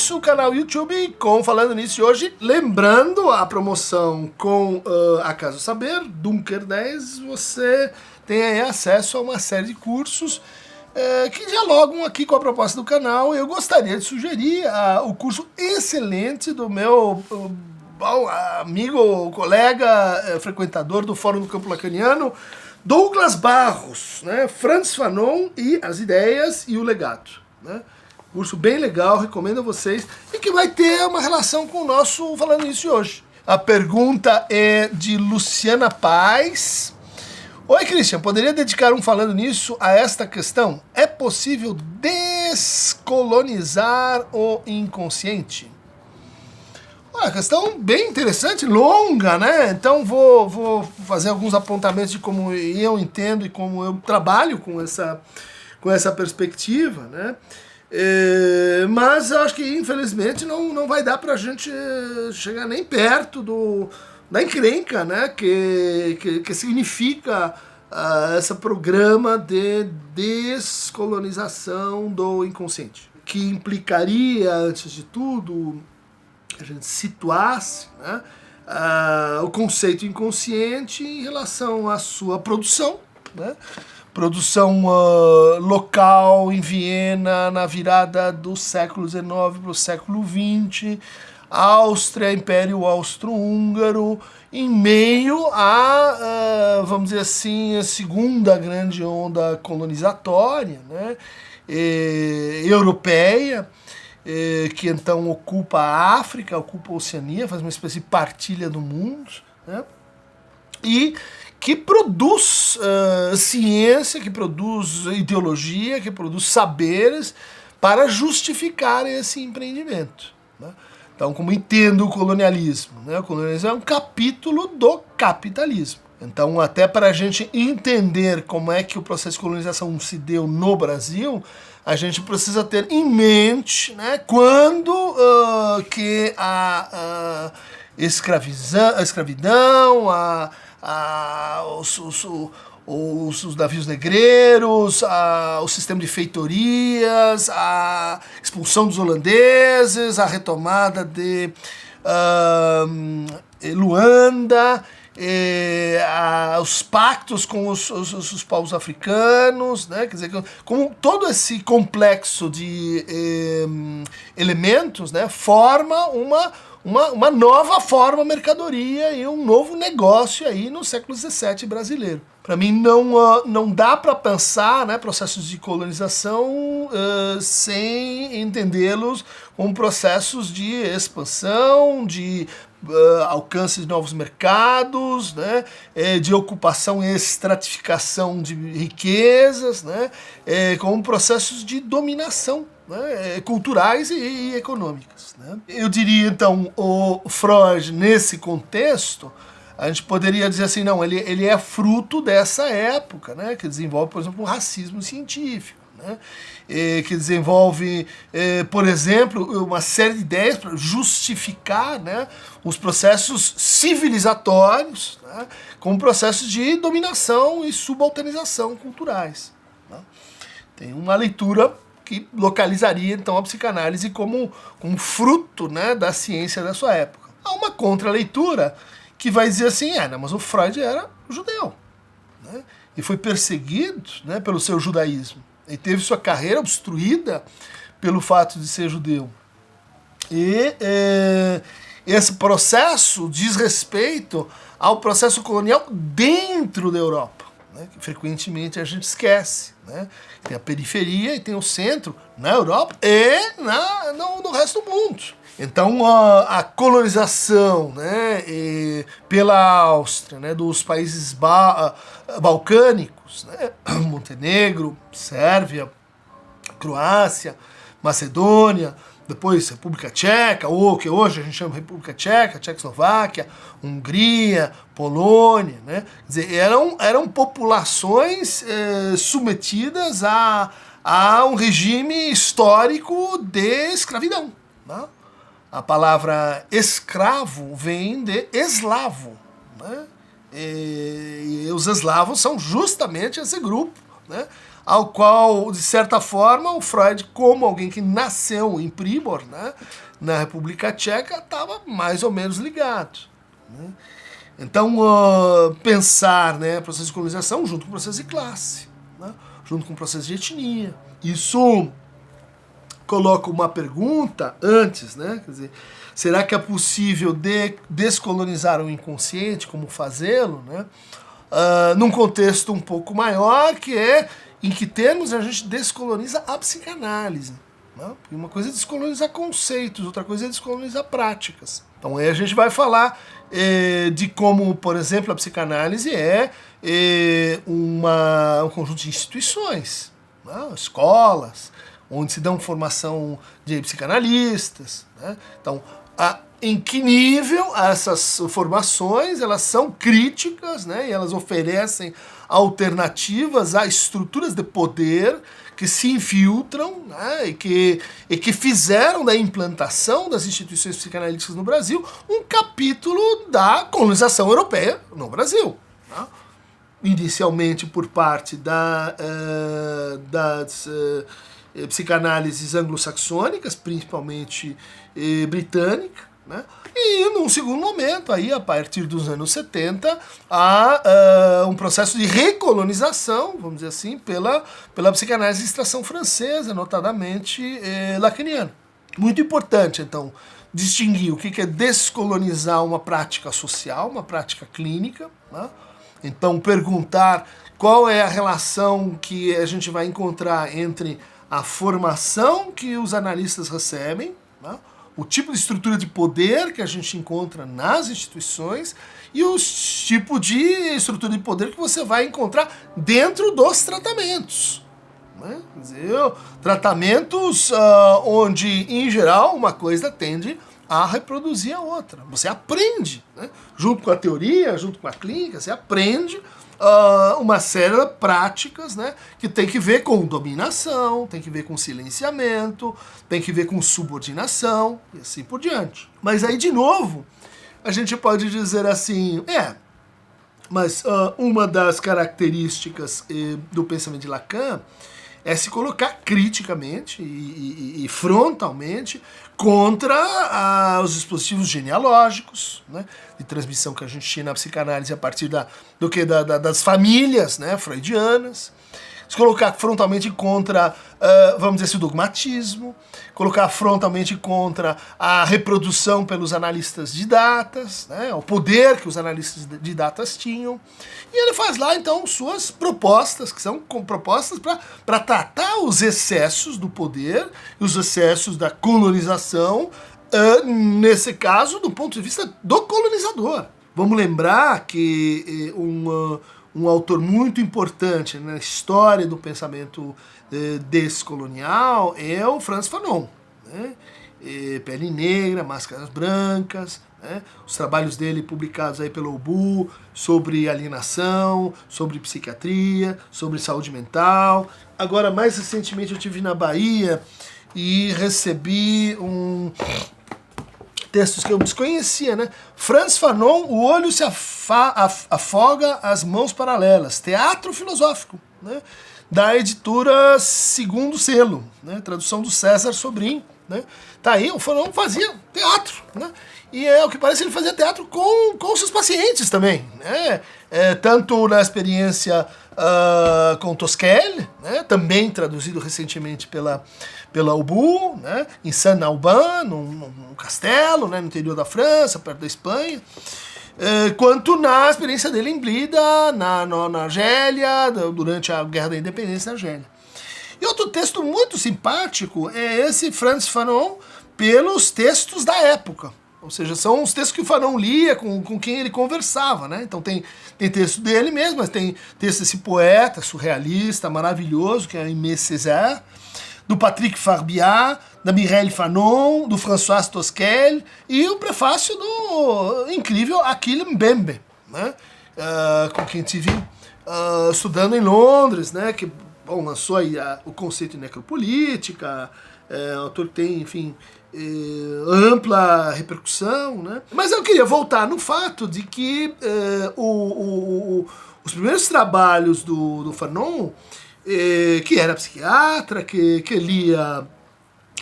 nosso canal YouTube com Falando Nisso hoje. Lembrando a promoção com Acaso Saber, Dunker 10, você tem aí acesso a uma série de cursos que dialogam aqui com a proposta do canal. Eu gostaria de sugerir o curso excelente do meu amigo, colega, frequentador do Fórum do Campo Lacaniano, Douglas Barros, né? Frantz Fanon e as ideias e o legado, né? Curso bem legal, recomendo a vocês, e que vai ter uma relação com o nosso Falando Nisso hoje. A pergunta é de Luciana Paz. Oi, Christian, poderia dedicar um Falando Nisso a esta questão? É possível descolonizar o inconsciente? Uma questão bem interessante, longa, né? Então vou fazer alguns apontamentos de como eu entendo e como eu trabalho com essa perspectiva, né? Mas eu acho que infelizmente não vai dar pra gente chegar nem perto da encrenca, né? Que significa esse programa de descolonização do inconsciente, que implicaria, antes de tudo, a gente situasse, né, o conceito inconsciente em relação à sua produção, né? Produção local em Viena na virada do século XIX para o século XX, Áustria, Império Austro-Húngaro, em meio a, vamos dizer assim, a segunda grande onda colonizatória, né, europeia, que então ocupa a África, ocupa a Oceania, faz uma espécie de partilha do mundo, né? E que produz ciência, que produz ideologia, que produz saberes para justificar esse empreendimento, né? Então, como entendo o colonialismo, né? O colonialismo é um capítulo do capitalismo. Então, até para a gente entender como é que o processo de colonização se deu no Brasil, a gente precisa ter em mente, né, quando que a escravidão, os navios negreiros, o sistema de feitorias, a expulsão dos holandeses, a retomada de Luanda, os pactos com os povos africanos, né? Quer dizer, como todo esse complexo de elementos, né, forma uma nova forma mercadoria e um novo negócio aí no século XVII brasileiro. Para mim não dá para pensar, né, processos de colonização sem entendê-los como processos de expansão, de alcance de novos mercados, né, de ocupação e estratificação de riquezas, né, como processos de dominação, né, culturais e econômicas, né. Eu diria então, o Freud, nesse contexto, a gente poderia dizer assim, não, ele é fruto dessa época, né, que desenvolve, por exemplo, um racismo científico, né, que desenvolve, por exemplo, uma série de ideias para justificar, né, os processos civilizatórios, né, como processos de dominação e subalternização culturais, né. Tem uma leitura que localizaria então a psicanálise como fruto, né, da ciência da sua época. Há uma contra-leitura que vai dizer assim, não, mas o Freud era judeu, né, e foi perseguido, né, pelo seu judaísmo. Ele teve sua carreira obstruída pelo fato de ser judeu. E esse processo diz respeito ao processo colonial dentro da Europa, né, que frequentemente a gente esquece, né? Tem a periferia e tem o centro na Europa e no resto do mundo. Então a colonização, né, pela Áustria, né, dos países balcânicos, né, Montenegro, Sérvia, Croácia, Macedônia, depois República Tcheca, ou que hoje a gente chama República Tcheca, Tchecoslováquia, Hungria, Polônia, né? Quer dizer, eram populações submetidas a um regime histórico de escravidão, né? A palavra escravo vem de eslavo, né? E os eslavos são justamente esse grupo, né, ao qual, de certa forma, o Freud, como alguém que nasceu em Pribor, né, na República Tcheca, estava mais ou menos ligado. Né? Então, pensar, né, processo de colonização junto com o processo de classe, né, junto com o processo de etnia. Isso coloca uma pergunta antes, né? Quer dizer, será que é possível descolonizar o inconsciente, como fazê-lo, né? Num contexto um pouco maior, que é em que termos a gente descoloniza a psicanálise. Né? Uma coisa é descolonizar conceitos, outra coisa é descolonizar práticas. Então aí a gente vai falar de como, por exemplo, a psicanálise é um conjunto de instituições, né? Escolas, onde se dão formação de psicanalistas. Né? Então, em que nível essas formações elas são críticas, né? E elas oferecem alternativas a estruturas de poder que se infiltram, né? e que fizeram da implantação das instituições psicanalíticas no Brasil um capítulo da colonização europeia no Brasil. Né? Inicialmente por parte das psicanálises anglo-saxônicas, principalmente britânica, né? E num segundo momento, aí, a partir dos anos 70, há um processo de recolonização, vamos dizer assim, pela psicanálise de extração francesa, notadamente lacaniana. Muito importante, então, distinguir o que é descolonizar uma prática social, uma prática clínica, né? Então, perguntar qual é a relação que a gente vai encontrar entre a formação que os analistas recebem, né? O tipo de estrutura de poder que a gente encontra nas instituições e os tipos de estrutura de poder que você vai encontrar dentro dos tratamentos. Né? Quer dizer, tratamentos onde, em geral, uma coisa tende a reproduzir a outra. Você aprende, né? Junto com a teoria, junto com a clínica, você aprende uma série de práticas, né, que tem que ver com dominação, tem que ver com silenciamento, tem que ver com subordinação e assim por diante. Mas aí, de novo, a gente pode dizer assim, mas uma das características do pensamento de Lacan é se colocar criticamente e frontalmente contra os dispositivos genealógicos, né, de transmissão que a gente tinha na psicanálise a partir das famílias, né, freudianas. Se colocar frontalmente contra, vamos dizer assim, o dogmatismo, colocar frontalmente contra a reprodução pelos analistas de datas, né, o poder que os analistas de datas tinham. E ele faz lá, então, suas propostas, que são propostas para tratar os excessos do poder, os excessos da colonização, nesse caso, do ponto de vista do colonizador. Vamos lembrar que um autor muito importante na história do pensamento descolonial é o Frantz Fanon, né? Pele Negra, Máscaras Brancas, né? Os trabalhos dele publicados aí pelo UBU sobre alienação, sobre psiquiatria, sobre saúde mental. Agora, mais recentemente, eu estive na Bahia e recebi textos que eu desconhecia, né? Frantz Fanon, O Olho se afoga, as mãos paralelas, teatro filosófico, né? Da editora Segundo Selo, né? Tradução do César Sobrinho, né? Tá aí, o Fanon fazia teatro, né? E o que parece, ele fazia teatro com seus pacientes também, né? Tanto na experiência com Tosquelles, né? Também traduzido recentemente pela UBU, né? Em Saint-Alban, num castelo, né? No interior da França, perto da Espanha, quanto na experiência dele em Blida, na Argélia, durante a Guerra da Independência da Argélia. E outro texto muito simpático é esse Frantz Fanon pelos textos da época. Ou seja, são os textos que o Fanon lia, com quem ele conversava, né? Então tem texto dele mesmo, mas tem texto desse poeta surrealista, maravilhoso, que é Aimé Césaire, do Patrick Farbiat, da Mireille Fanon, do François Tosquelles, e o prefácio do incrível Achille Mbembe, né? Com quem tive estudando em Londres, né? Que lançou aí o conceito de necropolítica, autor que tem, enfim, ampla repercussão, né? Mas eu queria voltar no fato de que os primeiros trabalhos do Fanon que era psiquiatra, que lia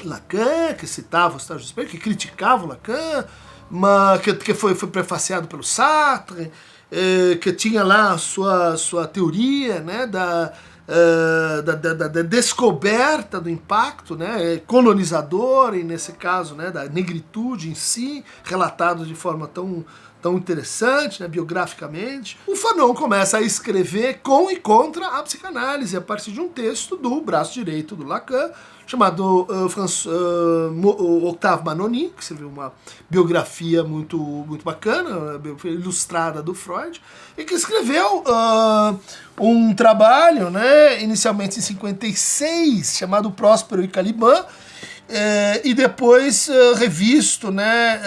Lacan, que citava o estágio do espelho, que criticava o Lacan, mas que foi prefaciado pelo Sartre, que tinha lá a sua teoria, né, da descoberta do impacto, né, colonizador, e nesse caso, né, da negritude em si, relatado de forma tão interessante, né, biograficamente. O Fanon começa a escrever com e contra a psicanálise a partir de um texto do braço direito do Lacan, chamado Octave Manoni, que escreveu uma biografia muito bacana, biografia ilustrada do Freud, e que escreveu um trabalho, né, inicialmente em 56, chamado Próspero e Caliban, e depois revisto, né,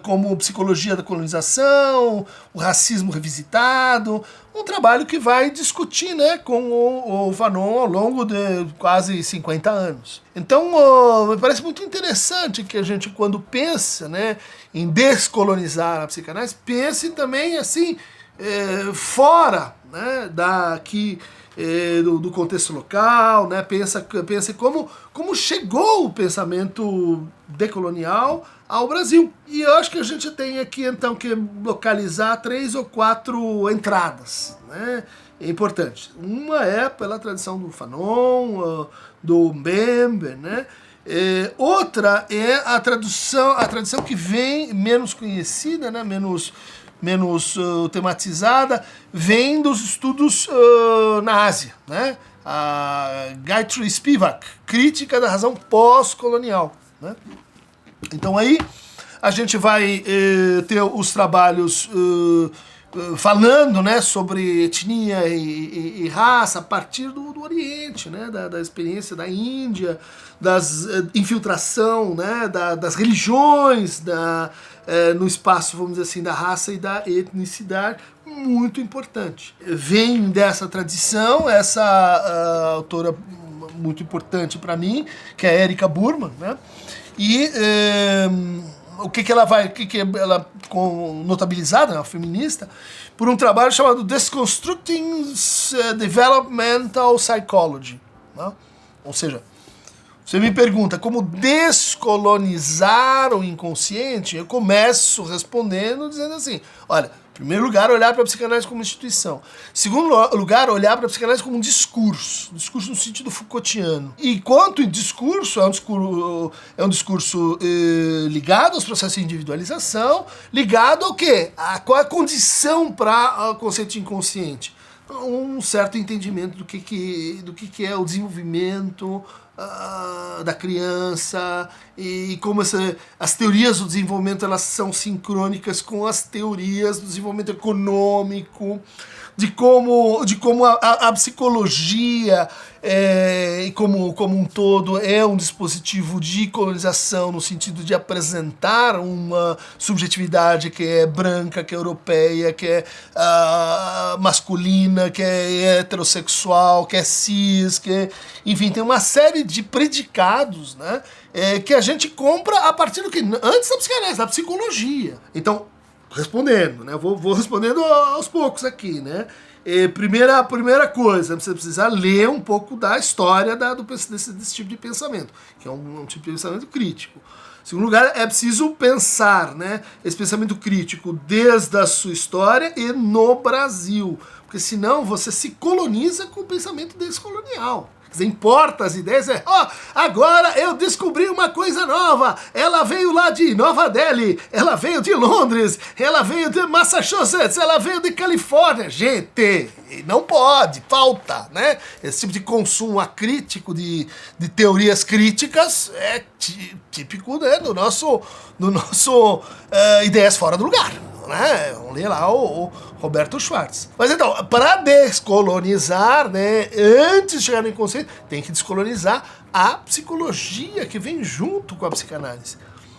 como Psicologia da Colonização, o Racismo Revisitado, um trabalho que vai discutir, né, com o Fanon ao longo de quase 50 anos. Então, me parece muito interessante que a gente, quando pensa, né, em descolonizar a psicanálise, pense também assim, fora, né, do contexto local, né? Pensa como chegou o pensamento decolonial ao Brasil. E eu acho que a gente tem aqui, então, que localizar 3 ou 4 entradas, né, importantes. Uma é pela tradição do Fanon, do Mbembe, né? Outra é a tradição que vem menos conhecida, né, menos tematizada, vem dos estudos na Ásia, né? A Gayatri Spivak, Crítica da Razão Pós-Colonial, né? Então aí a gente vai ter os trabalhos falando, né, sobre etnia e raça a partir do Oriente, né, da experiência da Índia, das infiltração, né, das religiões, no espaço, vamos dizer assim, da raça e da etnicidade, muito importante. Vem dessa tradição essa autora muito importante para mim, que é a Erika Burman, né? E ela notabilizada, né, feminista, por um trabalho chamado Deconstructing Developmental Psychology, né? Ou seja, você me pergunta como descolonizar o inconsciente, eu começo respondendo dizendo assim, olha, em primeiro lugar, olhar para a psicanálise como instituição. Em segundo lugar, olhar para a psicanálise como um discurso no sentido Foucaultiano. E quanto em discurso, é um discurso ligado aos processos de individualização, ligado ao quê? Qual é a condição para o conceito de inconsciente? Um certo entendimento do que é o desenvolvimento da criança e como as teorias do desenvolvimento elas são sincrônicas com as teorias do desenvolvimento econômico, de como a psicologia como um todo é um dispositivo de colonização no sentido de apresentar uma subjetividade que é branca, que é europeia, que é masculina, que é heterossexual, que é cis, enfim, tem uma série de predicados, né, que a gente compra a partir do que? Antes da psicanálise, da psicologia. Então, respondendo, né? Vou respondendo aos poucos aqui, né? Primeira coisa, você precisa ler um pouco da história desse tipo de pensamento, que é um tipo de pensamento crítico. Em segundo lugar, é preciso pensar, né, esse pensamento crítico desde a sua história e no Brasil, porque senão você se coloniza com o pensamento descolonial. Quer dizer, importa as ideias, agora eu descobri uma coisa nova, ela veio lá de Nova Delhi, ela veio de Londres, ela veio de Massachusetts, ela veio de Califórnia. Gente, não pode, falta, né? Esse tipo de consumo acrítico de teorias críticas é típico, né, do nosso ideias fora do lugar. Né? Vamos ler lá o Roberto Schwartz. Mas então, para descolonizar, né, antes de chegar no inconsciente, tem que descolonizar a psicologia que vem junto com a psicanálise,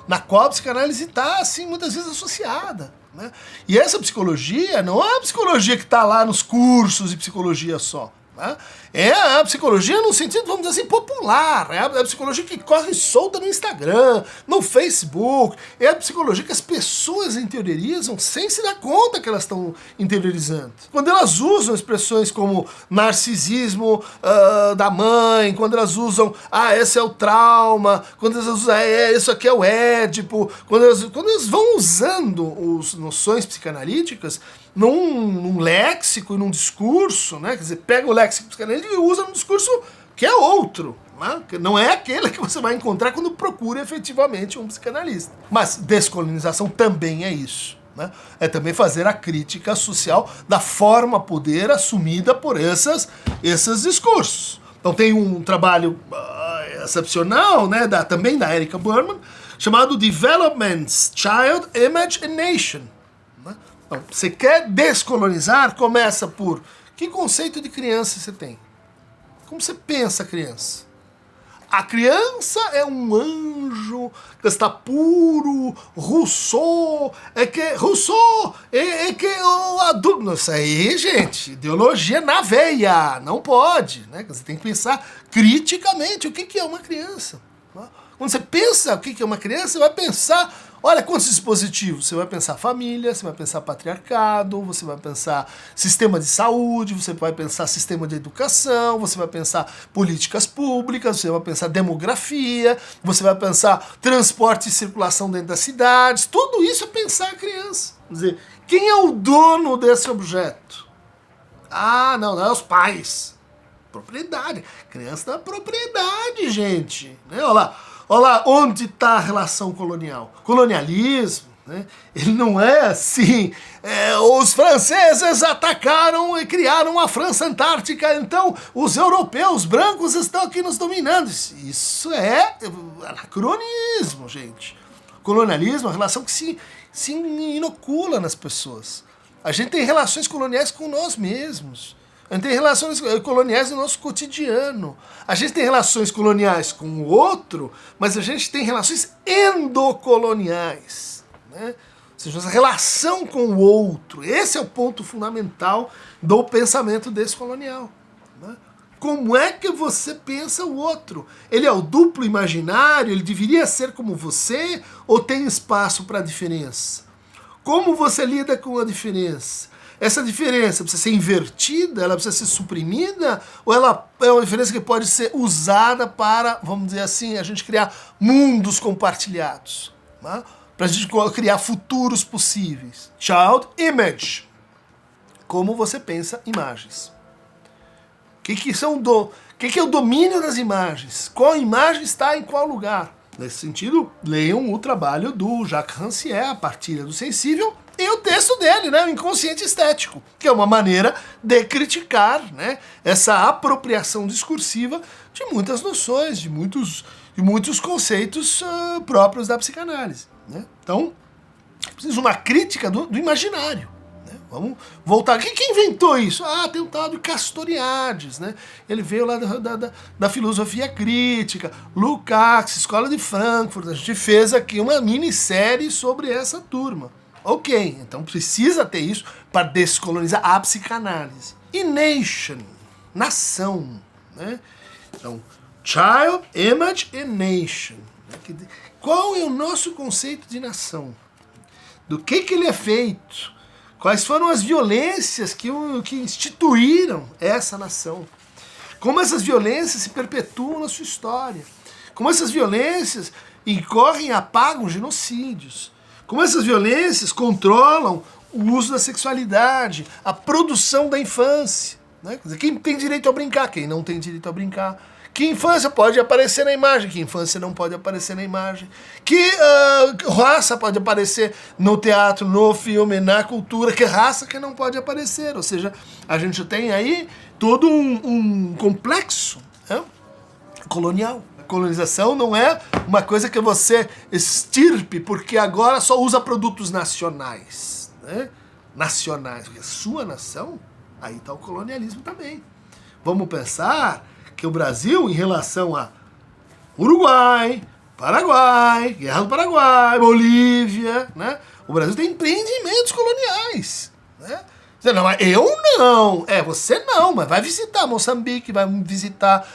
na qual a psicanálise está, assim, muitas vezes associada. Né? E essa psicologia não é a psicologia que está lá nos cursos de psicologia só. Tá? É a psicologia no sentido, vamos dizer assim, popular. É a psicologia que corre solta no Instagram, no Facebook. É a psicologia que as pessoas interiorizam sem se dar conta que elas estão interiorizando. Quando elas usam expressões como narcisismo da mãe, quando elas usam, esse é o trauma, quando elas usam, isso aqui é o Édipo, quando elas vão usando as noções psicanalíticas num léxico e num discurso, né? Quer dizer, pega o léxico psicanalítico e usa num discurso que é outro, né? Que não é aquele que você vai encontrar quando procura efetivamente um psicanalista. Mas descolonização também é isso. Né? É também fazer a crítica social da forma poder assumida por esses discursos. Então tem um trabalho excepcional, né, também da Erica Berman, chamado Developments, Child, Image and Nation. Né? Então, você quer descolonizar, começa por que conceito de criança você tem? Como você pensa a criança? A criança é um anjo que está puro, Rousseau, é que o adulto... Isso aí, gente, ideologia na veia, não pode, né? Você tem que pensar criticamente o que é uma criança. Quando você pensa o que é uma criança, você vai pensar, olha quantos dispositivos, você vai pensar família, você vai pensar patriarcado, você vai pensar sistema de saúde, você vai pensar sistema de educação, você vai pensar políticas públicas, você vai pensar demografia, você vai pensar transporte e circulação dentro das cidades, tudo isso é pensar a criança. Quer dizer, quem é o dono desse objeto? Não é os pais. Propriedade. Criança dá propriedade, gente. Né? Olha lá onde está a relação colonial. Colonialismo, né? Ele não é assim. Os franceses atacaram e criaram a França Antártica, então os europeus brancos estão aqui nos dominando. Isso é anacronismo, gente. Colonialismo é uma relação que se inocula nas pessoas. A gente tem relações coloniais com nós mesmos. A gente tem relações coloniais no nosso cotidiano. A gente tem relações coloniais com o outro, mas a gente tem relações endocoloniais. Né? Ou seja, a relação com o outro. Esse é o ponto fundamental do pensamento descolonial. Né? Como é que você pensa o outro? Ele é o duplo imaginário? Ele deveria ser como você? Ou tem espaço para a diferença? Como você lida com a diferença? Essa diferença precisa ser invertida, ela precisa ser suprimida, ou ela é uma diferença que pode ser usada para, vamos dizer assim, a gente criar mundos compartilhados, né? Para a gente criar futuros possíveis. Child image. Como você pensa imagens. O que é o domínio das imagens? Qual imagem está em qual lugar? Nesse sentido, leiam o trabalho do Jacques Rancière, A Partilha do Sensível, e o texto dele, né, o Inconsciente Estético, que é uma maneira de criticar, né, essa apropriação discursiva de muitas noções, de muitos conceitos próprios da psicanálise. Né? Então, precisa de uma crítica do imaginário. Né? Vamos voltar aqui. Quem inventou isso? Tem um tal de Castoriadis. Né? Ele veio lá da filosofia crítica, Lukács, Escola de Frankfurt. A gente fez aqui uma minissérie sobre essa turma. Ok, então precisa ter isso para descolonizar a psicanálise. E nation, nação. Né? Então, child, image e nation. Qual é o nosso conceito de nação? Do que ele é feito? Quais foram as violências que instituíram essa nação? Como essas violências se perpetuam na sua história? Como essas violências incorrem e apagam genocídios? Como essas violências controlam o uso da sexualidade, a produção da infância. Né? Quer dizer, quem tem direito a brincar, quem não tem direito a brincar. Que infância pode aparecer na imagem, que infância não pode aparecer na imagem. Que raça pode aparecer no teatro, no filme, na cultura, que raça que não pode aparecer. Ou seja, a gente tem aí todo um complexo, né, colonial. A colonização não é uma coisa que você extirpe, porque agora só usa produtos nacionais. Né? Nacionais, porque sua nação, aí está o colonialismo também. Vamos pensar que o Brasil, em relação a Uruguai, Paraguai, Guerra do Paraguai, Bolívia, né? O Brasil tem empreendimentos coloniais, né? Você não, mas eu não. Você não, mas vai visitar Moçambique, vai visitar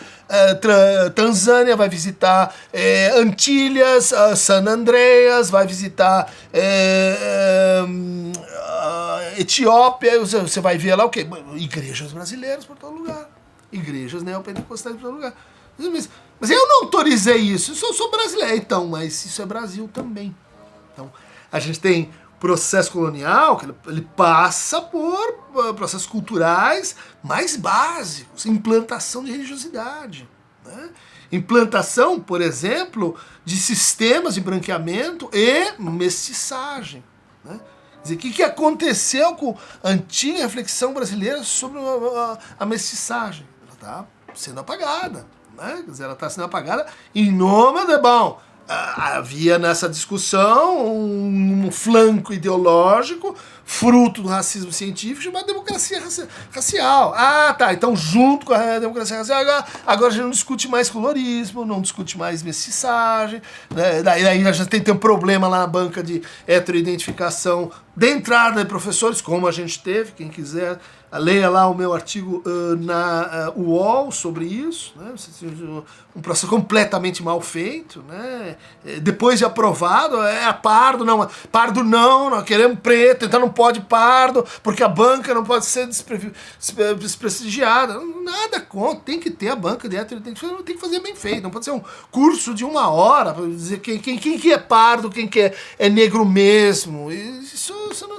Tanzânia, vai visitar Antilhas, San Andreas, vai visitar Etiópia, você vai ver lá o quê? Igrejas brasileiras por todo lugar. Igrejas neopentecostais por todo lugar. Mas eu não autorizei isso, eu sou brasileiro. Então, mas isso é Brasil também. Então, a gente tem processo colonial, que ele passa por processos culturais mais básicos, implantação de religiosidade, né? Implantação, por exemplo, de sistemas de branqueamento e mestiçagem, né? Quer dizer, o que aconteceu com a antiga reflexão brasileira sobre a mestiçagem? Ela está sendo apagada, né? Quer dizer, ela está sendo apagada em nome de, bom, havia nessa discussão um flanco ideológico, fruto do racismo científico, chamado democracia racial. Tá, então junto com a democracia racial, agora a gente não discute mais colorismo, não discute mais mestiçagem, né? Daí a gente tem um problema lá na banca de heteroidentificação de entrada de professores, como a gente teve, quem quiser, leia lá o meu artigo na UOL sobre isso, né? Um processo completamente mal feito, né? Depois de aprovado, pardo não, nós queremos preto, então não pode pardo, porque a banca não pode ser desprestigiada. Nada contra, tem que ter a banca de heteroidentificação, tem que fazer bem feito, não pode ser um curso de 1 hora para dizer quem que é pardo, quem que é negro mesmo. Isso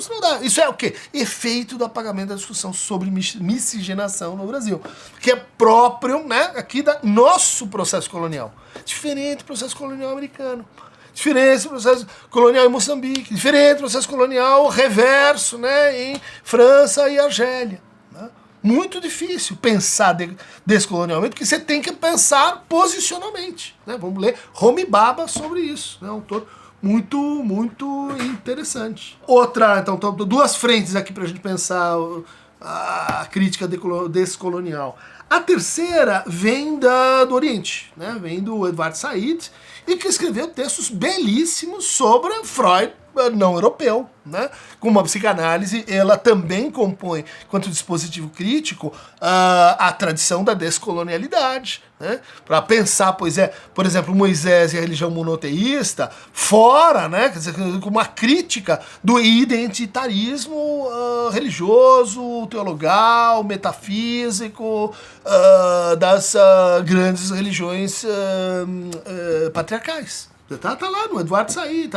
não dá. Isso é o quê? Efeito do apagamento da discussão sobre miscigenação no Brasil, que é próprio, né, aqui da nosso processo colonial. Diferente do processo colonial americano. Diferente do processo colonial em Moçambique. Diferente do processo colonial reverso, né, em França e Argélia. Né? Muito difícil pensar descolonialmente, porque você tem que pensar posicionalmente. Né? Vamos ler Homi Bhabha sobre isso, né? Um autor muito, muito interessante. Outra, então, duas frentes aqui para a gente pensar a crítica descolonial. A terceira vem do Oriente, né? Vem do Edward Said, e que escreveu textos belíssimos sobre Freud não europeu, né? Com uma psicanálise, ela também compõe, quanto dispositivo crítico, a tradição da descolonialidade, né? Para pensar, por exemplo, Moisés e a religião monoteísta, fora, né? Quer dizer, com uma crítica do identitarismo religioso, teologal, metafísico, das grandes religiões patriarcais. Tá lá no Eduardo Said,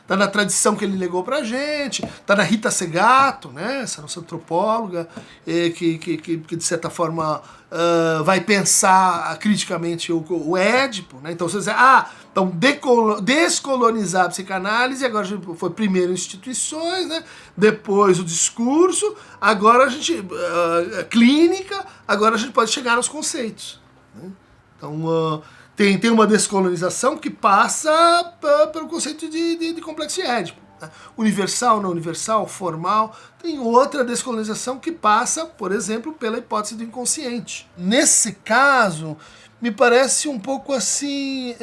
tá na tradição que ele legou pra gente, tá na Rita Segato, né, essa nossa antropóloga, que de certa forma vai pensar criticamente o Édipo, né? Então você diz, então descolonizar a psicanálise, agora foi primeiro instituições, né? Depois o discurso, agora a gente, clínica, agora a gente pode chegar aos conceitos, né? Então, tem uma descolonização que passa pelo conceito de complexo de Édipo. Né? Universal, não universal, formal. Tem outra descolonização que passa, por exemplo, pela hipótese do inconsciente. Nesse caso, me parece um pouco assim,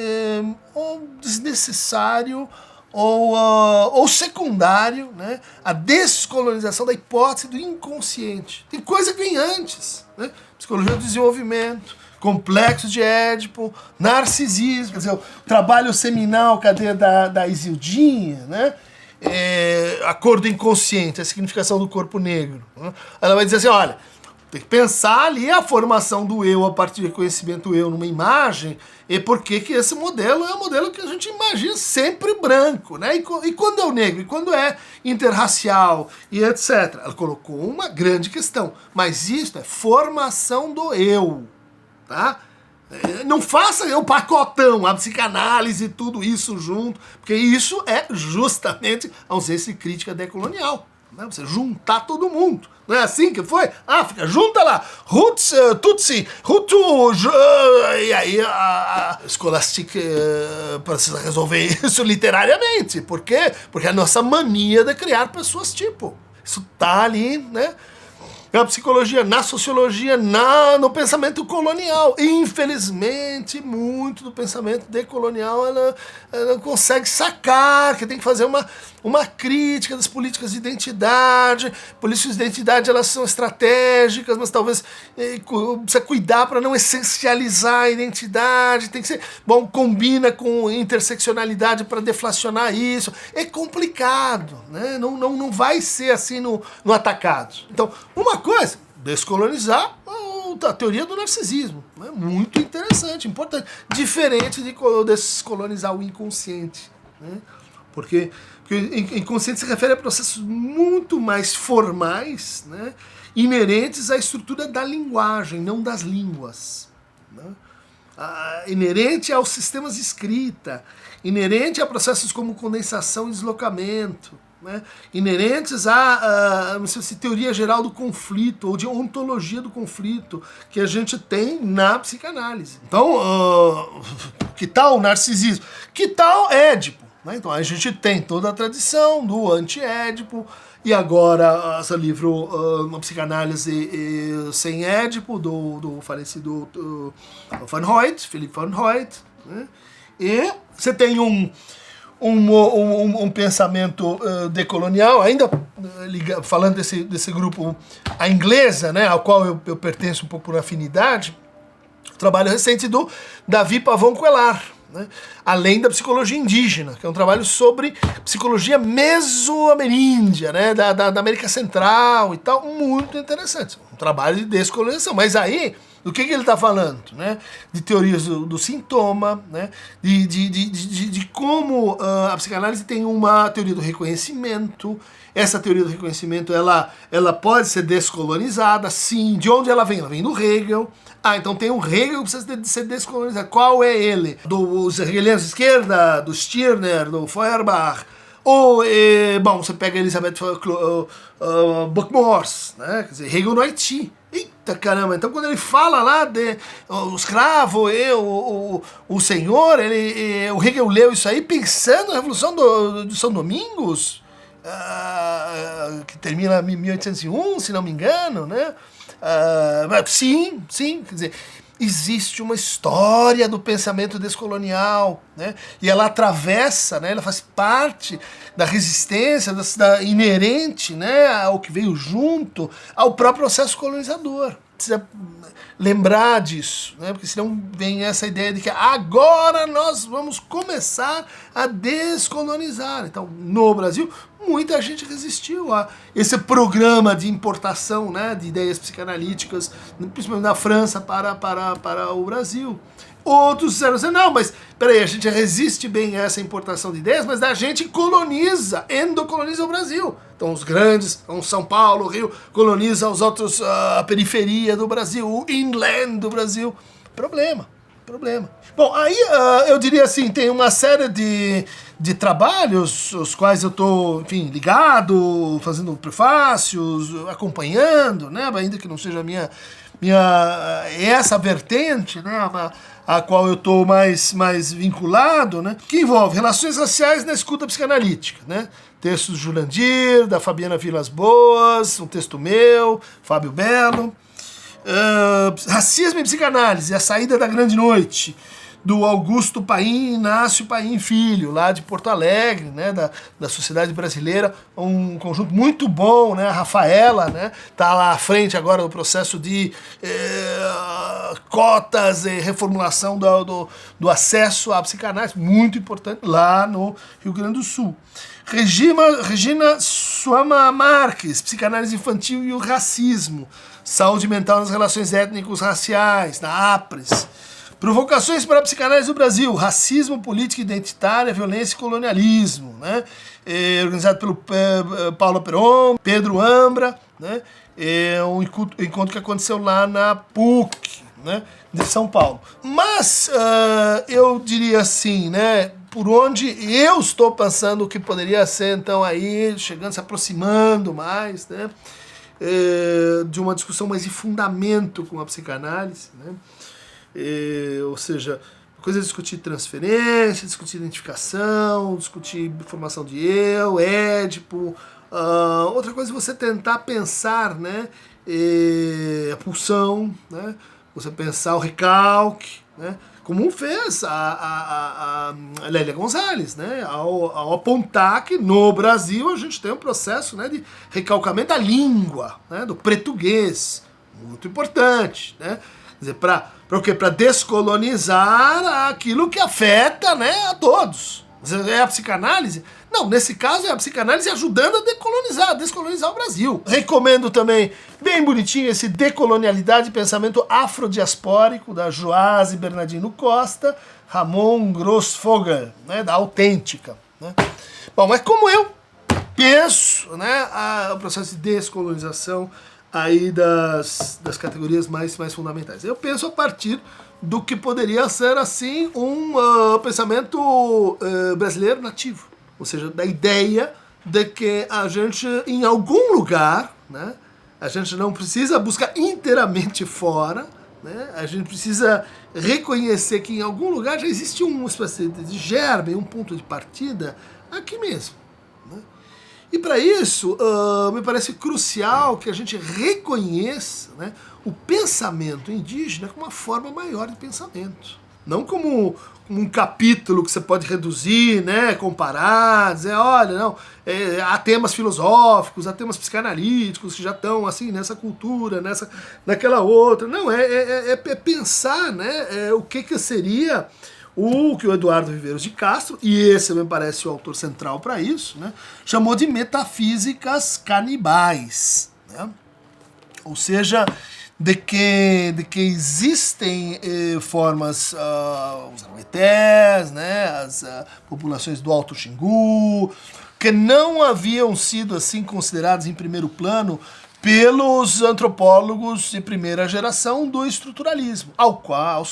ou desnecessário ou secundário, né? A descolonização da hipótese do inconsciente. Tem coisa que vem antes, né? Psicologia do desenvolvimento, complexo de Édipo, narcisismo, quer dizer, o trabalho seminal, cadê da Isildinha, né? A cor do inconsciente, a significação do corpo negro. Né? Ela vai dizer assim, olha, tem que pensar ali a formação do eu a partir do reconhecimento do eu numa imagem, e por que esse modelo é um modelo que a gente imagina sempre branco, né? E quando é o negro, e quando é interracial, e etc. Ela colocou uma grande questão, mas isso é formação do eu. Tá? Não faça o pacotão, a psicanálise, tudo isso junto, porque isso é justamente a ausência de crítica decolonial. Né? Você juntar todo mundo. Não é assim que foi? África, junta lá, Huts, Tutsi, Hutu, e aí a Scholastic precisa resolver isso literariamente. Por quê? Porque é a nossa mania de criar pessoas tipo. Isso tá ali, né? Na psicologia, na sociologia, no pensamento colonial. Infelizmente, muito do pensamento decolonial ela não consegue sacar, que tem que fazer uma crítica das políticas de identidade. Políticas de identidade, elas são estratégicas, mas talvez precisa cuidar para não essencializar a identidade, tem que ser, bom, combina com interseccionalidade para deflacionar isso. É complicado, né? Não vai ser assim no atacado. Então, uma coisa, descolonizar a teoria do narcisismo. É muito interessante, importante. Diferente de descolonizar o inconsciente. Né? Porque inconsciente se refere a processos muito mais formais, né? Inerentes à estrutura da linguagem, não das línguas. Né? Inerente aos sistemas de escrita, inerente a processos como condensação e deslocamento, né, inerentes à teoria geral do conflito, ou de ontologia do conflito, que a gente tem na psicanálise. Então, que tal o narcisismo? Que tal Édipo? Né? Então, a gente tem toda a tradição do anti-Édipo, e agora esse livro, uma psicanálise sem Édipo, do falecido Van Hoyt, Philip Van Hoyt. Né? E você tem um pensamento decolonial, ainda falando desse grupo, a inglesa, né, ao qual eu pertenço um pouco por afinidade, o trabalho recente do Davi Pavão Coellar, né, além da psicologia indígena, que é um trabalho sobre psicologia mesoameríndia, né, da América Central e tal, muito interessante, um trabalho de descolonização, mas aí do que ele está falando? Né? De teorias do sintoma, né? de como a psicanálise tem uma teoria do reconhecimento. Essa teoria do reconhecimento ela pode ser descolonizada, sim. De onde ela vem? Ela vem do Hegel. Então tem um Hegel que precisa de ser descolonizado. Qual é ele? Dos hegelianos de esquerda, do Stirner, do Feuerbach. Ou, bom, você pega Elizabeth Buckmores, né? Quer dizer, Hegel no Haiti. Eita caramba, então quando ele fala lá de o escravo e o senhor, o Hegel leu isso aí pensando na Revolução de São Domingos, que termina em 1801, se não me engano, né? Sim, quer dizer, existe uma história do pensamento descolonial, né? E ela atravessa, né? Ela faz parte da resistência, da inerente, né? Ao que veio junto ao próprio processo colonizador. Precisa lembrar disso, né? Porque senão vem essa ideia de que agora nós vamos começar a descolonizar. Então, no Brasil, muita gente resistiu a esse programa de importação, né, de ideias psicanalíticas, principalmente da França para o Brasil. Outros disseram assim, não, mas peraí, a gente resiste bem a essa importação de ideias, mas a gente endocoloniza o Brasil. Então os grandes, então São Paulo, Rio, coloniza os outros, a periferia do Brasil, o inland do Brasil. Problema. Bom, aí eu diria assim, tem uma série de trabalhos, os quais eu estou, enfim, ligado, fazendo prefácios, acompanhando, né, ainda que não seja essa vertente, né, a qual eu estou mais vinculado, né, que envolve relações raciais na escuta psicanalítica, né, textos do Jurandir, da Fabiana Vilas Boas, um texto meu, Fábio Belo, Racismo e Psicanálise, A Saída da Grande Noite, do Augusto Paim, Inácio Paim Filho, lá de Porto Alegre, né, da Sociedade Brasileira, um conjunto muito bom, né, a Rafaela, né, tá lá à frente agora do processo de cotas e reformulação do acesso à psicanálise, muito importante, lá no Rio Grande do Sul. Regina Suama Marques, Psicanálise Infantil e o Racismo, Saúde Mental nas Relações Étnicos-Raciais, na APRES. Provocações para a Psicanálise do Brasil, Racismo, Política Identitária, Violência e Colonialismo, né? Organizado pelo Paulo Peron, Pedro Ambra, né? Um encontro que aconteceu lá na PUC, né, de São Paulo. Mas eu diria assim, né, por onde eu estou pensando que poderia ser, então, aí, chegando, se aproximando mais, né, de uma discussão mais de fundamento com a psicanálise, né, ou seja, uma coisa é discutir transferência, discutir identificação, discutir formação de eu, Édipo. Outra coisa é você tentar pensar, né, a pulsão, né, você pensar o recalque, né, como fez a Lélia Gonzalez, né? Ao apontar que no Brasil a gente tem um processo, né, de recalcamento da língua, né, do português, muito importante, né? Quer dizer, para o quê? Para descolonizar aquilo que afeta, né, a todos. É a psicanálise? Não, nesse caso é a psicanálise ajudando a descolonizar o Brasil. Recomendo também, bem bonitinho, esse Decolonialidade e Pensamento Afrodiaspórico, da Joás e Bernardino Costa, Ramon Grossfogel, né, da Autêntica. Né? Bom, mas como eu penso, né, o processo de descolonização aí das categorias mais fundamentais. Eu penso a partir do que poderia ser, assim, um pensamento brasileiro nativo. Ou seja, da ideia de que a gente, em algum lugar, né, a gente não precisa buscar inteiramente fora, né, a gente precisa reconhecer que em algum lugar já existe uma espécie de germe, um ponto de partida aqui mesmo. Né? E para isso, me parece crucial que a gente reconheça, né, o pensamento indígena como uma forma maior de pensamento. Não como um capítulo que você pode reduzir, né, comparar, dizer, olha, não, há temas filosóficos, há temas psicanalíticos que já estão assim nessa cultura, naquela outra. Não, é pensar, né, o que seria o que o Eduardo Viveiros de Castro, e esse me parece o autor central para isso, né, chamou de metafísicas canibais. Né? Ou seja, de que existem formas, os arauetés, né, as populações do Alto Xingu, que não haviam sido assim consideradas em primeiro plano pelos antropólogos de primeira geração do estruturalismo,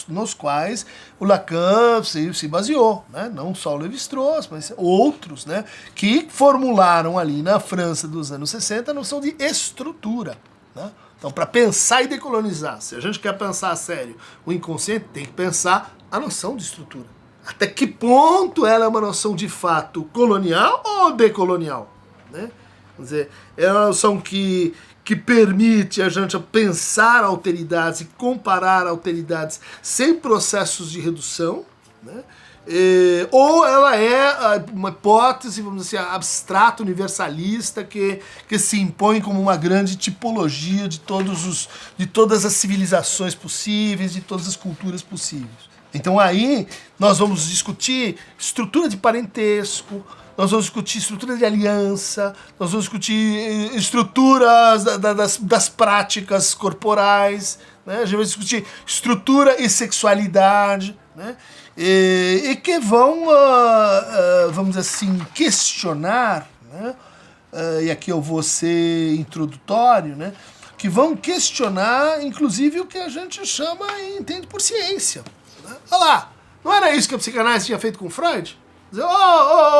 nos quais o Lacan se baseou, né? Não só o Lévi-Strauss, mas outros, né, que formularam ali na França dos anos 60 a noção de estrutura. Né? Então, para pensar e decolonizar, se a gente quer pensar a sério o inconsciente, tem que pensar a noção de estrutura. Até que ponto ela é uma noção de fato colonial ou decolonial? Né? Quer dizer, é uma noção que permite a gente pensar alteridades e comparar alteridades sem processos de redução, né? Ou ela é uma hipótese, vamos dizer, abstrata, universalista, que se impõe como uma grande tipologia de todas as civilizações possíveis, de todas as culturas possíveis. Então aí nós vamos discutir estrutura de parentesco, nós vamos discutir estrutura de aliança, nós vamos discutir estruturas das práticas corporais, né? A gente vai discutir estrutura e sexualidade, né? E que vão, vamos dizer assim, questionar, né? E aqui eu vou ser introdutório, né? Que vão questionar, inclusive, o que a gente chama e entende por ciência. Né? Olha lá, não era isso que a psicanálise tinha feito com Freud? Dizer,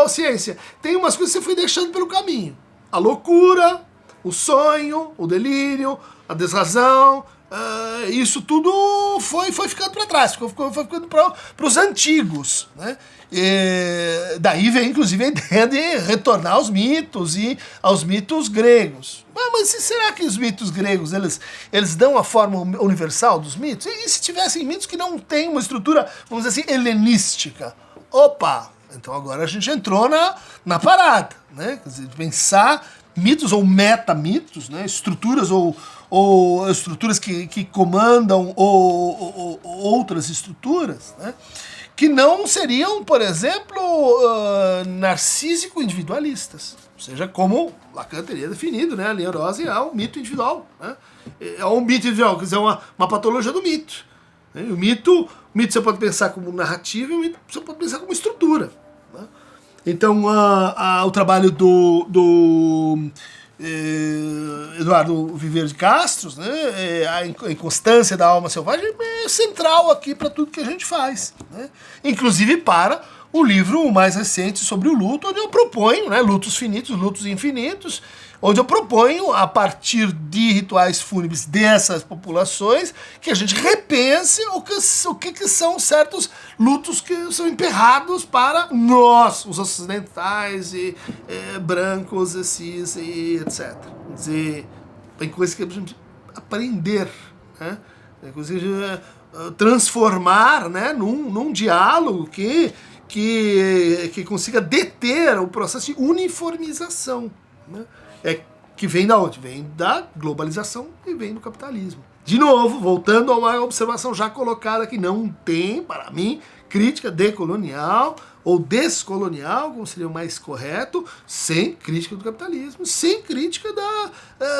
ciência, tem umas coisas que você foi deixando pelo caminho. A loucura, o sonho, o delírio, a desrazão, isso tudo foi ficando para trás, foi ficando para os antigos. Né? E daí vem, inclusive, a ideia de retornar aos mitos e aos mitos gregos. Mas será que os mitos gregos eles dão a forma universal dos mitos? E se tivessem mitos que não têm uma estrutura, vamos dizer assim, helenística? Opa! Então agora a gente entrou na parada, né? Quer dizer, pensar mitos ou metamitos, né? Estruturas ou estruturas que comandam ou outras estruturas, né? Que não seriam, por exemplo, narcísico-individualistas. Ou seja, como Lacan teria definido, né? A neurose é um mito individual. Né? É um mito individual, quer dizer, uma patologia do mito. Né? O mito você pode pensar como narrativa e o mito você pode pensar como estrutura. Né? Então, o trabalho do Eduardo Viveiros de Castro, né, a inconstância da alma selvagem é central aqui para tudo que a gente faz. Né? Inclusive para o livro mais recente sobre o luto, onde eu proponho, né, lutos finitos, lutos infinitos, onde eu proponho, a partir de rituais fúnebres dessas populações, que a gente repense o que são certos lutos que são emperrados para nós, os ocidentais, e brancos, e cis, e etc. Quer dizer, tem coisas que a gente aprender, né? Tem coisas que transformar, né, num diálogo que consiga deter o processo de uniformização, né? Que vem da onde? Vem da globalização e vem do capitalismo. De novo, voltando a uma observação já colocada aqui, não tem, para mim, crítica decolonial ou descolonial, como seria o mais correto, sem crítica do capitalismo, sem crítica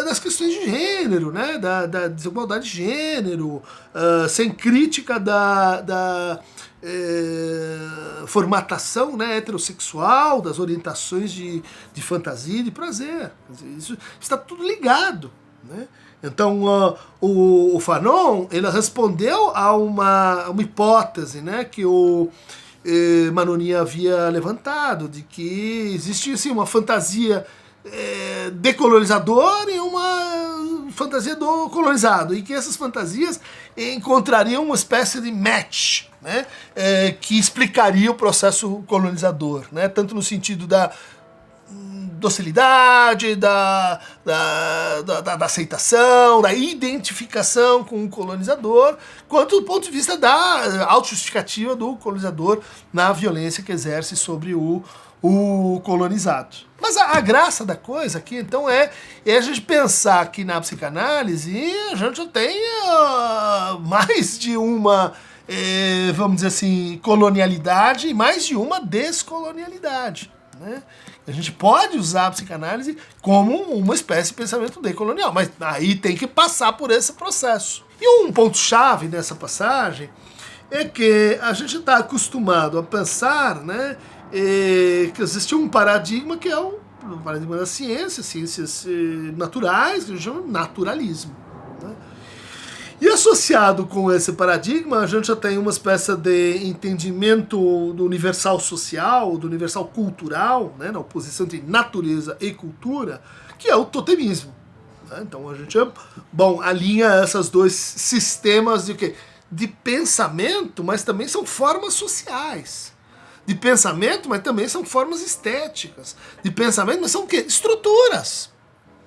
das questões de gênero, né? da desigualdade de gênero, sem crítica da formatação, né, heterossexual, das orientações de fantasia e de prazer. Isso está tudo ligado, né? Então o Fanon, ele respondeu a uma hipótese, né, que o Manoni havia levantado, de que existia assim, uma fantasia decolonizadora e uma fantasia do colonizado, e que essas fantasias encontrariam uma espécie de match, né, que explicaria o processo colonizador, né, tanto no sentido da docilidade, da aceitação, da identificação com o colonizador, quanto do ponto de vista da autojustificativa do colonizador na violência que exerce sobre o colonizado. Mas a graça da coisa aqui, então, é a gente pensar que na psicanálise a gente tem mais de uma, vamos dizer assim, colonialidade e mais de uma descolonialidade, né? A gente pode usar a psicanálise como uma espécie de pensamento decolonial, mas aí tem que passar por esse processo. E um ponto-chave nessa passagem é que a gente está acostumado a pensar, né, que existe um paradigma que é o paradigma da ciência, ciências naturais, que a gente chama de naturalismo, né? E associado com esse paradigma, a gente já tem uma espécie de entendimento do universal social, do universal cultural, né, na oposição entre natureza e cultura, que é o totemismo, né? Então a gente alinha esses dois sistemas de quê? De pensamento, mas também são formas sociais. De pensamento, mas também são formas estéticas. De pensamento, mas são o quê? Estruturas.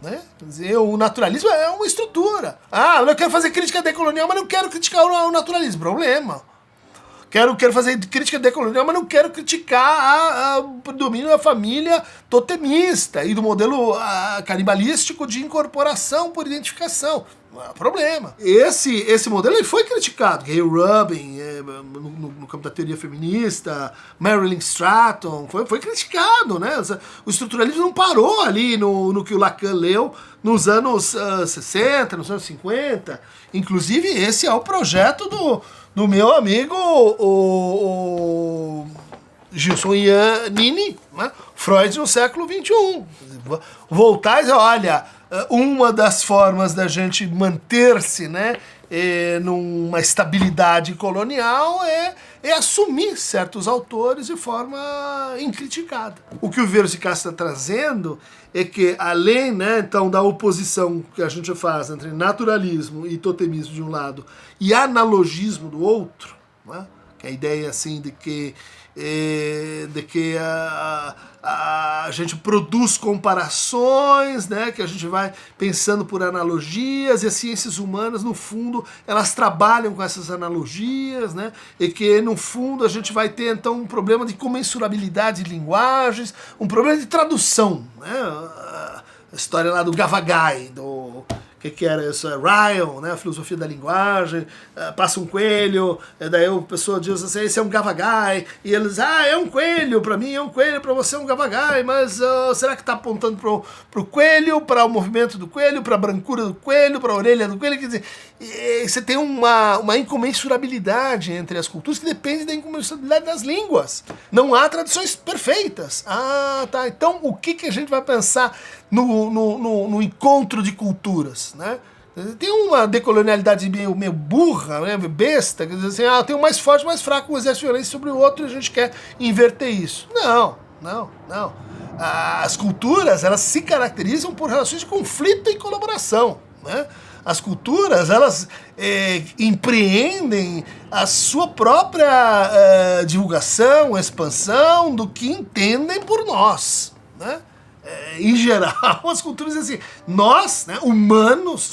Né? Quer dizer, o naturalismo é uma estrutura. Eu quero fazer crítica decolonial, mas não quero criticar o naturalismo. Problema. Quero fazer crítica decolonial, mas não quero criticar o predomínio da família totemista e do modelo canibalístico de incorporação por identificação. Não é problema. Esse modelo ele foi criticado. Gay Rubin, no campo da teoria feminista, Marilyn Stratton, foi criticado, né? O estruturalismo não parou ali no que o Lacan leu nos anos 60, nos anos 50. Inclusive, esse é o projeto do meu amigo o Gilson Iannini, né? Freud no século XXI. Voltar e dizer, olha, uma das formas da gente manter-se, né, numa estabilidade colonial é assumir certos autores de forma incriticada. O que o Viveiros de Castro está trazendo é que, além, né, então, da oposição que a gente faz entre naturalismo e totemismo de um lado e analogismo do outro, né, que é a ideia assim de que a gente produz comparações, né, que a gente vai pensando por analogias, e as ciências humanas, no fundo, elas trabalham com essas analogias, né, e que, no fundo, a gente vai ter, então, um problema de comensurabilidade de linguagens, um problema de tradução, né, a história lá do Gavagai, do... que era isso? Ryle, né? A filosofia da linguagem, passa um coelho, daí a pessoa diz assim, esse é um gavagai, e eles, é um coelho, pra mim é um coelho, pra você é um gavagai, mas será que tá apontando pro coelho, para o movimento do coelho, pra brancura do coelho, pra orelha do coelho? Quer dizer, você tem uma incomensurabilidade entre as culturas que depende da incomensurabilidade das línguas. Não há tradições perfeitas. Tá, então o que a gente vai pensar no encontro de culturas, né? Tem uma decolonialidade meio burra, né, besta, que diz assim, tem um mais forte, mais fraco, um exerce violência sobre o outro e a gente quer inverter isso. Não. As culturas, elas se caracterizam por relações de conflito e colaboração, né? As culturas, elas empreendem a sua própria divulgação, expansão do que entendem por nós, né? Em geral, as culturas dizem assim, nós, né, humanos,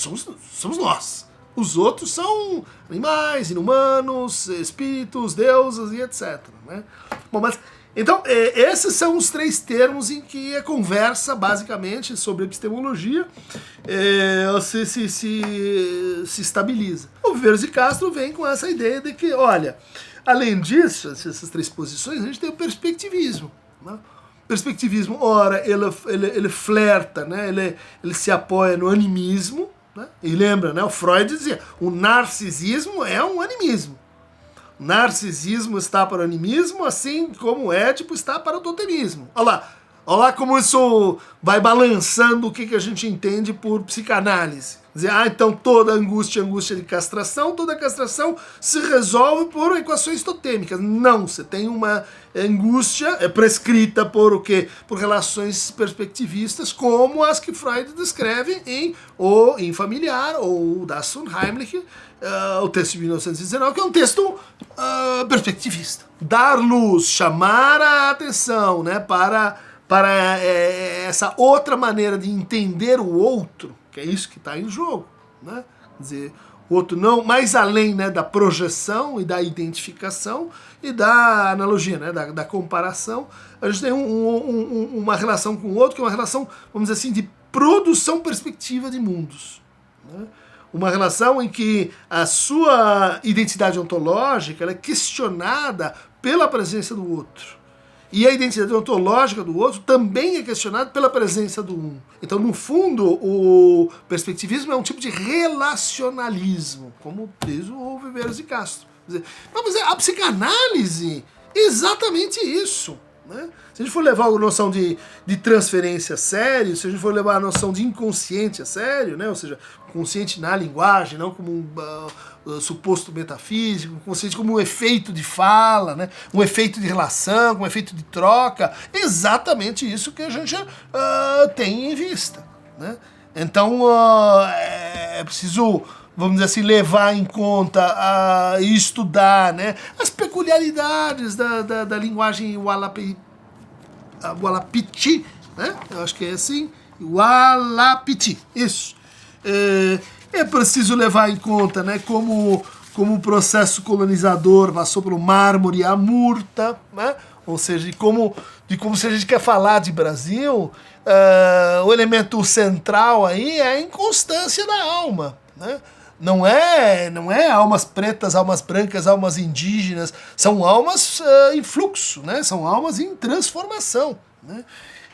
somos nós. Os outros são animais, inumanos, espíritos, deuses e etc. Né? Bom, mas então, esses são os 3 termos em que a conversa, basicamente, sobre epistemologia se estabiliza. O Viveiros de Castro vem com essa ideia de que, olha, além disso, essas 3 posições, a gente tem o perspectivismo. Né? O perspectivismo, ora, ele flerta, né? ele se apoia no animismo, né? E lembra, né? O Freud dizia, o narcisismo é um animismo. Narcisismo está para o animismo, assim como o Édipo está para o totemismo. Olha lá como isso vai balançando o que a gente entende por psicanálise. Dizer, então toda angústia de castração, toda castração se resolve por equações totêmicas. Não, você tem uma angústia prescrita por o quê? Por relações perspectivistas, como as que Freud descreve em O Infamiliar, ou Das Unheimliche, o texto de 1919, que é um texto perspectivista. Dar luz, chamar a atenção, né, para essa outra maneira de entender o outro, que é isso que está em jogo, né? Quer dizer, o outro não, mais além, né, da projeção e da identificação e da analogia, né, da comparação, a gente tem uma relação com o outro que é uma relação, vamos dizer assim, de produção perspectiva de mundos, né? Uma relação em que a sua identidade ontológica ela é questionada pela presença do outro. E a identidade ontológica do outro também é questionada pela presença do um. Então, no fundo, o perspectivismo é um tipo de relacionalismo, como diz o Viveiros de Castro. Mas a psicanálise é exatamente isso. Né? Se a gente for levar a noção de transferência a sério, se a gente for levar a noção de inconsciente a sério, né? Ou seja, consciente na linguagem, não como um suposto metafísico, consciente como um efeito de fala, né? Um efeito de relação, um efeito de troca, exatamente isso que a gente tem em vista. Né? Então é preciso, vamos dizer assim, levar em conta e estudar, né, as peculiaridades da linguagem Wallapiti, né? Eu acho que é assim, Wallapiti, isso. É preciso levar em conta, né, como o processo colonizador passou pelo mármore e a murta, né? Ou seja, de como se a gente quer falar de Brasil, o elemento central aí é a inconstância da alma, né? Não é almas pretas, almas brancas, almas indígenas, são almas em fluxo, né? São almas em transformação, né?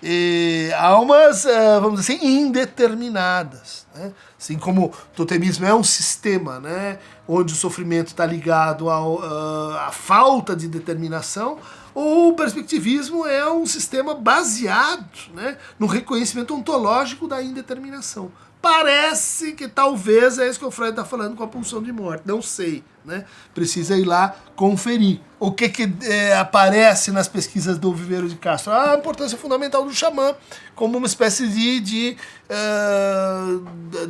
E almas, vamos dizer assim, indeterminadas, né? Assim como o totemismo é um sistema, né, onde o sofrimento está ligado à falta de determinação, o perspectivismo é um sistema baseado, né, no reconhecimento ontológico da indeterminação. Parece que talvez é isso que o Freud está falando com a pulsão de morte. Não sei, né? Precisa ir lá conferir. O que aparece nas pesquisas do Viveiros de Castro? A importância fundamental do xamã como uma espécie de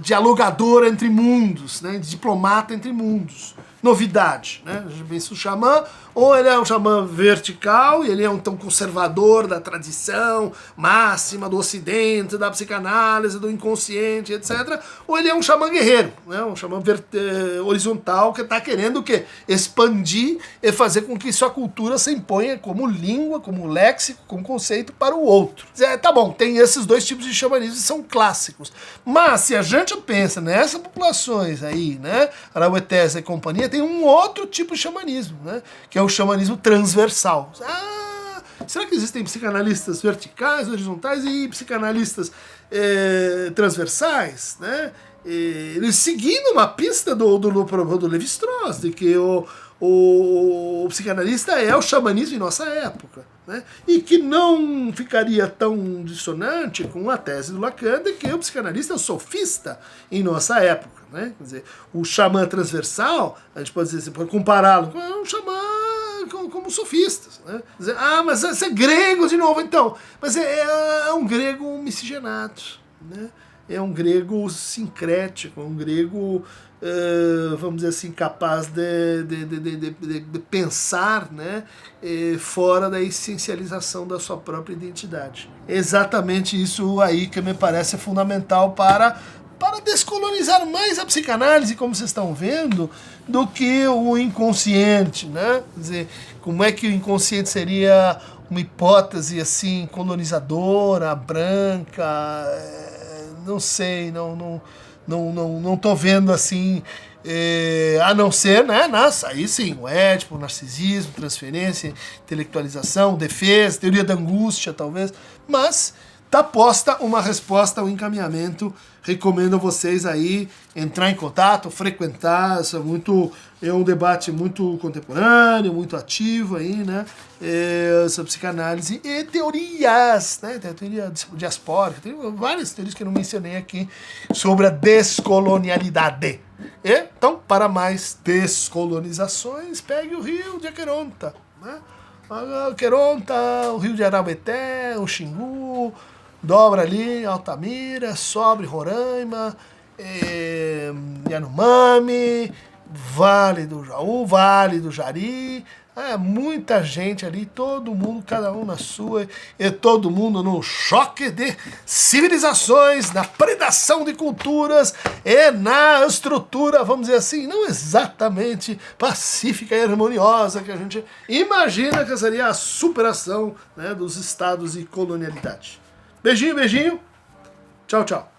dialogador entre mundos, né? De diplomata entre mundos. Novidade, né? A gente pensa o xamã, ou ele é um xamã vertical, e ele é um tão conservador da tradição máxima do ocidente, da psicanálise, do inconsciente, etc. Ou ele é um xamã guerreiro, né? Um xamã horizontal que está querendo o quê? Expandir e fazer com que sua cultura se imponha como língua, como léxico, como conceito para o outro. Tá bom, tem esses 2 tipos de xamanismo que são clássicos. Mas se a gente pensa nessas populações aí, né, Arauetés e companhia, tem um outro tipo de xamanismo, né, que é o xamanismo transversal. Será que existem psicanalistas verticais, horizontais e psicanalistas transversais, né? Eles seguindo uma pista do Lévi-Strauss, de que o psicanalista é o xamanismo em nossa época, né? E que não ficaria tão dissonante com a tese do Lacan de que o psicanalista é o sofista em nossa época, né? Quer dizer, o xamã transversal, a gente pode dizer assim, pode compará-lo com um xamã como sofistas, né? Dizer, mas esse é grego de novo, então. Mas é um grego miscigenado, né? É um grego sincrético, é um grego, vamos dizer assim, capaz de pensar, né, fora da essencialização da sua própria identidade. Exatamente isso aí que me parece fundamental para para descolonizar mais a psicanálise, como vocês estão vendo, do que o inconsciente, né? Quer dizer, como é que o inconsciente seria uma hipótese assim colonizadora, branca, não sei, não tô vendo assim, a não ser, né, aí sim, o Édipo, o narcisismo, transferência, intelectualização, defesa, teoria da angústia, talvez, mas tá posta uma resposta, um encaminhamento. Recomendo a vocês aí entrar em contato, frequentar, isso é um debate muito contemporâneo, muito ativo aí, né, sobre psicanálise e teorias, né, tem a teoria diaspórica, tem várias teorias que eu não mencionei aqui sobre a descolonialidade. Então, para mais descolonizações, pegue o Rio de Aqueronta, né, Aqueronta, o Rio de Araueté, o Xingu, dobra ali, Altamira, sobe Roraima, Yanomami, Vale do Jaú, Vale do Jari, muita gente ali, todo mundo, cada um na sua, e todo mundo no choque de civilizações, na predação de culturas e na estrutura, vamos dizer assim, não exatamente pacífica e harmoniosa que a gente imagina que seria a superação, né, dos estados e colonialidade. Beijinho, beijinho. Tchau, tchau.